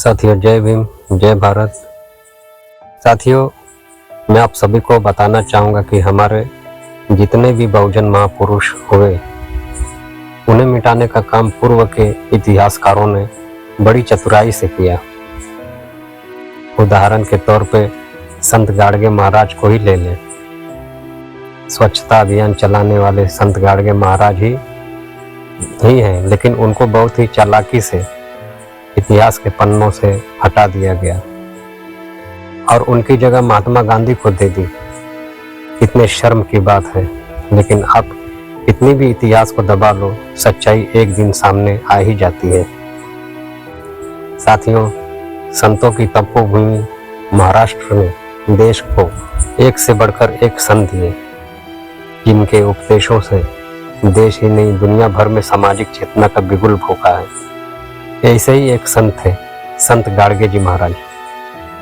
साथियों, जय भीम, जय भारत। साथियों, मैं आप सभी को बताना चाहूँगा कि हमारे जितने भी बहुजन महापुरुष हुए, उन्हें मिटाने का काम पूर्व के इतिहासकारों ने बड़ी चतुराई से किया। उदाहरण के तौर पे संत गाडगे महाराज को ही ले लें। स्वच्छता अभियान चलाने वाले संत गाडगे महाराज ही हैं, लेकिन उनको बहुत ही चालाकी से इतिहास के पन्नों से हटा दिया गया और उनकी जगह महात्मा गांधी को दे दी। कितने शर्म की बात है, लेकिन आप कितनी भी इतिहास को दबा लो, सच्चाई एक दिन सामने आ ही जाती है। साथियों, संतों की तपोभूमि महाराष्ट्र ने देश को एक से बढ़कर एक संत दिए, जिनके उपदेशों से देश ही नहीं दुनिया भर में सामाजिक चेतना का बिगुल फूंका है। ऐसे ही एक संत थे संत गाडगे जी महाराज,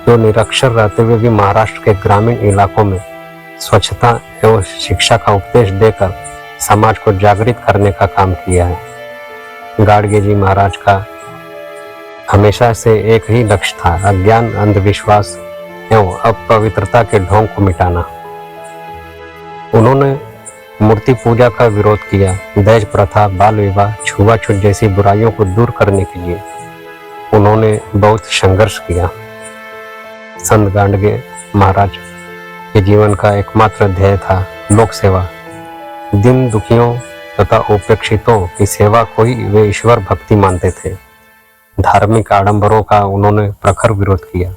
जो निरक्षर रहते हुए भी महाराष्ट्र के ग्रामीण इलाकों में स्वच्छता एवं शिक्षा का उपदेश देकर समाज को जागृत करने का काम किया है। गाडगे जी महाराज का हमेशा से एक ही लक्ष्य था, अज्ञान, अंधविश्वास एवं अपवित्रता के ढोंग को मिटाना। उन्होंने मूर्ति पूजा का विरोध किया, दहेज प्रथा, बाल विवाह, छुआछूत जैसी बुराइयों को दूर करने के लिए उन्होंने बहुत संघर्ष किया। संत गाडगे महाराज के जीवन का एकमात्र ध्येय था लोक सेवा। दीन दुखियों तथा उपेक्षितों की सेवा को ही वे ईश्वर भक्ति मानते थे। धार्मिक आडंबरों का उन्होंने प्रखर विरोध किया।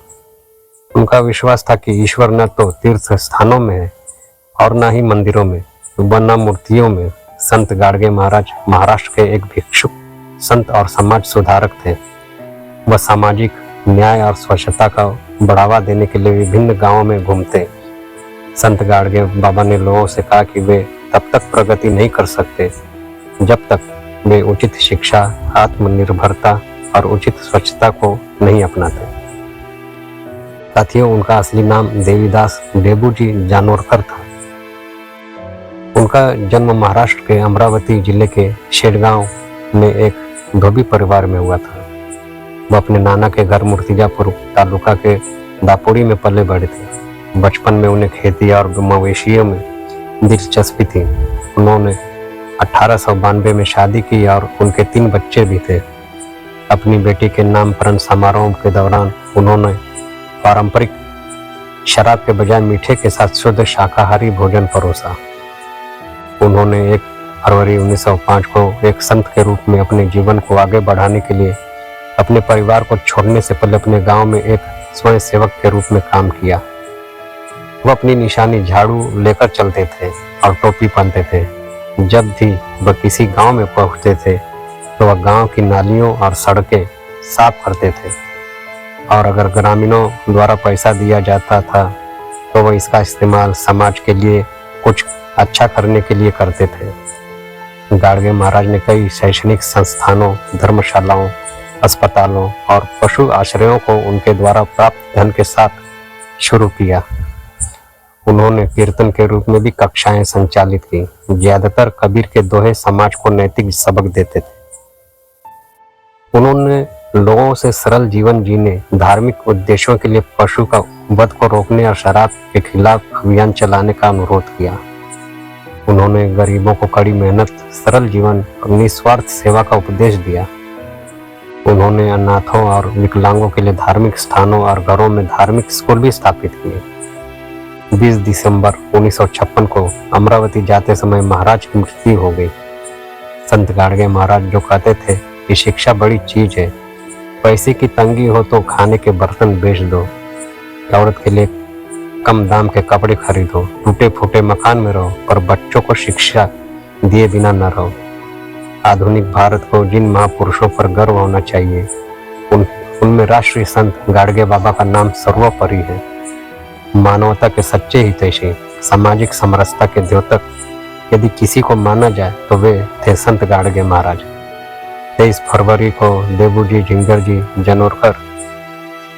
उनका विश्वास था कि ईश्वर न तो तीर्थ स्थानों में है और न ही मंदिरों में, बना मूर्तियों में। संत गाडगे महाराज महाराष्ट्र के एक भिक्षुक संत और समाज सुधारक थे। वह सामाजिक न्याय और स्वच्छता का बढ़ावा देने के लिए विभिन्न गांवों में घूमते। संत गाडगे बाबा ने लोगों से कहा कि वे तब तक प्रगति नहीं कर सकते जब तक वे उचित शिक्षा, आत्मनिर्भरता और उचित स्वच्छता को नहीं अपनाते। साथियों, उनका असली नाम देवीदास डेबूजी जानोरकर था। उनका जन्म महाराष्ट्र के अमरावती जिले के शेडगांव में एक धोबी परिवार में हुआ था। वह अपने नाना के घर मूर्तिजापुर तालुका के दापोड़ी में पले बढ़े थे। बचपन में उन्हें खेती और मवेशियों में दिलचस्पी थी। उन्होंने 1892 में शादी की और उनके 3 बच्चे भी थे। अपनी बेटी के नामकरण समारोह के दौरान उन्होंने पारंपरिक शराब के बजाय मीठे के साथ शुद्ध शाकाहारी भोजन परोसा। उन्होंने 1 फरवरी 1905 को एक संत के रूप में अपने जीवन को आगे बढ़ाने के लिए अपने परिवार को छोड़ने से पहले अपने गांव में एक स्वयं सेवक के रूप में काम किया। वह अपनी निशानी झाड़ू लेकर चलते थे और टोपी पहनते थे। जब भी वह किसी गांव में पहुंचते थे तो वह गांव की नालियों और सड़कें साफ करते थे, और अगर ग्रामीणों द्वारा पैसा दिया जाता था तो वह इसका इस्तेमाल समाज के लिए कुछ अच्छा करने के लिए करते थे। गाडगे महाराज ने कई शैक्षणिक संस्थानों, धर्मशालाओं, अस्पतालों और पशु आश्रयों को उनके द्वारा प्राप्त धन के साथ शुरू किया। उन्होंने कीर्तन के रूप में भी कक्षाएं संचालित की। ज्यादातर कबीर के दोहे समाज को नैतिक सबक देते थे। उन्होंने लोगों से सरल जीवन जीने, धार्मिक उद्देश्यों के लिए पशु का वध को रोकने और शराब के खिलाफ अभियान चलाने का अनुरोध किया। उन्होंने गरीबों को कड़ी मेहनत, सरल जीवन और निस्वार्थ सेवा का उपदेश दिया। उन्होंने अनाथों और विकलांगों के लिए धार्मिक स्थानों और घरों में धार्मिक स्कूल भी स्थापित किए। 20 दिसंबर 1956 को अमरावती जाते समय महाराज की मृत्यु हो गई। संत गाडगे महाराज जो कहते थे कि शिक्षा बड़ी चीज है, पैसे की तंगी हो तो खाने के बर्तन बेच दो, औरत के लिए कम दाम के कपड़े खरीदो, टूटे फूटे मकान में रहो, पर बच्चों को शिक्षा दिए बिना न रहो। आधुनिक भारत को जिन महापुरुषों पर गर्व होना चाहिए, उनमें राष्ट्रीय संत गाडगे बाबा का नाम सर्वोपरि है। मानवता के सच्चे हितैषी, सामाजिक समरसता के द्योतक यदि किसी को माना जाए तो वे थे संत गाडगे महाराज। 23 फरवरी को देबूजी जिंगर जी जानोरकर,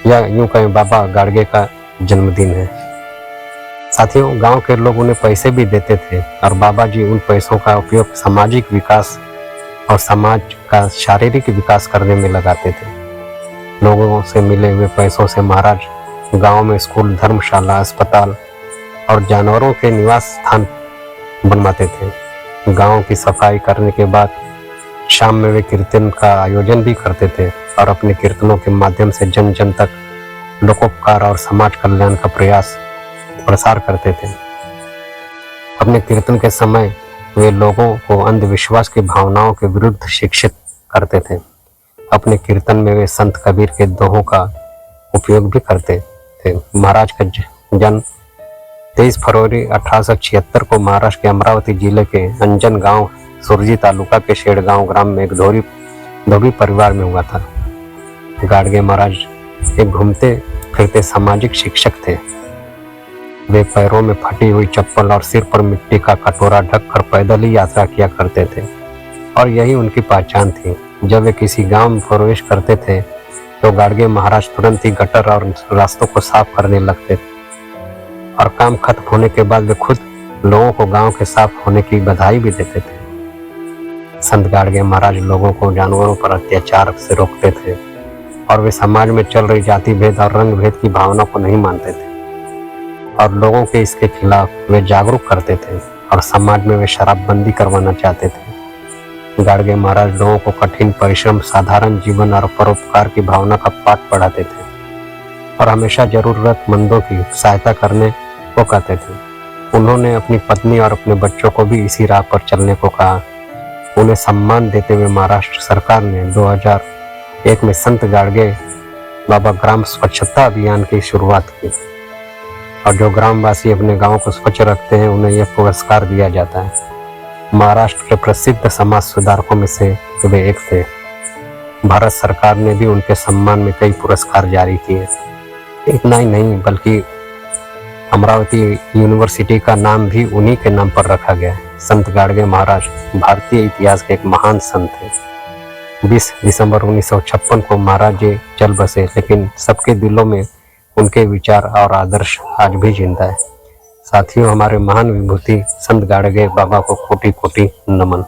या यूं कहें बाबा गाडगे का जन्मदिन है। साथियों, गांव के लोग उन्हें पैसे भी देते थे और बाबा जी उन पैसों का उपयोग सामाजिक विकास और समाज का शारीरिक विकास करने में लगाते थे। लोगों से मिले हुए पैसों से महाराज गांव में स्कूल, धर्मशाला, अस्पताल और जानवरों के निवास स्थान बनवाते थे। गांव की सफाई करने के बाद शाम में वे कीर्तन का आयोजन भी करते थे और अपने कीर्तनों के माध्यम से जन जन तक लोकोपकार और समाज कल्याण का प्रसार करते थे। अपने कीर्तन के समय वे लोगों को अंधविश्वास की भावनाओं के विरुद्ध शिक्षित करते थे। अपने कीर्तन में वे संत कबीर के दोहों का उपयोग भी करते थे। महाराज का जन्म 23 फरवरी 1876 को महाराष्ट्र के अमरावती जिले के अंजन गांव, सुरजी तालुका के शेड़गांव ग्राम में एक धोबी परिवार में हुआ था। गाडगे महाराज एक घूमते फिरते सामाजिक शिक्षक थे। वे पैरों में फटी हुई चप्पल और सिर पर मिट्टी का कटोरा ढककर पैदल ही यात्रा किया करते थे और यही उनकी पहचान थी। जब वे किसी गांव में प्रवेश करते थे तो गाडगे महाराज तुरंत ही गटर और रास्तों को साफ करने लगते थे और काम खत्म होने के बाद वे खुद लोगों को गांव के साफ होने की बधाई भी देते थे। संत गाडगे महाराज लोगों को जानवरों पर अत्याचार से रोकते थे और वे समाज में चल रही जाति भेद और रंग भेद की भावना को नहीं मानते थे और लोगों के इसके खिलाफ वे जागरूक करते थे और समाज में वे शराबबंदी करवाना चाहते थे। गाडगे महाराज लोगों को कठिन परिश्रम, साधारण जीवन और परोपकार की भावना का पाठ पढ़ाते थे और हमेशा जरूरतमंदों की सहायता करने को कहते थे। उन्होंने अपनी पत्नी और अपने बच्चों को भी इसी राह पर चलने को कहा। उन्हें सम्मान देते हुए महाराष्ट्र सरकार ने 2001 में संत गाडगे बाबा ग्राम स्वच्छता अभियान की शुरुआत की और जो ग्रामवासी अपने गांव को स्वच्छ रखते हैं उन्हें यह पुरस्कार दिया जाता है। महाराष्ट्र के प्रसिद्ध समाज सुधारकों में से वे एक थे। भारत सरकार ने भी उनके सम्मान में कई पुरस्कार जारी किए। इतना ही नहीं बल्कि अमरावती यूनिवर्सिटी का नाम भी उन्हीं के नाम पर रखा गया है। संत गाडगे महाराज भारतीय इतिहास के एक महान संत थे। 20 दिसंबर 1956 को महाराज जी चल बसे, लेकिन सबके दिलों में उनके विचार और आदर्श आज भी जिंदा है। साथियों, हमारे महान विभूति संत गाडगे बाबा को कोटि कोटि नमन।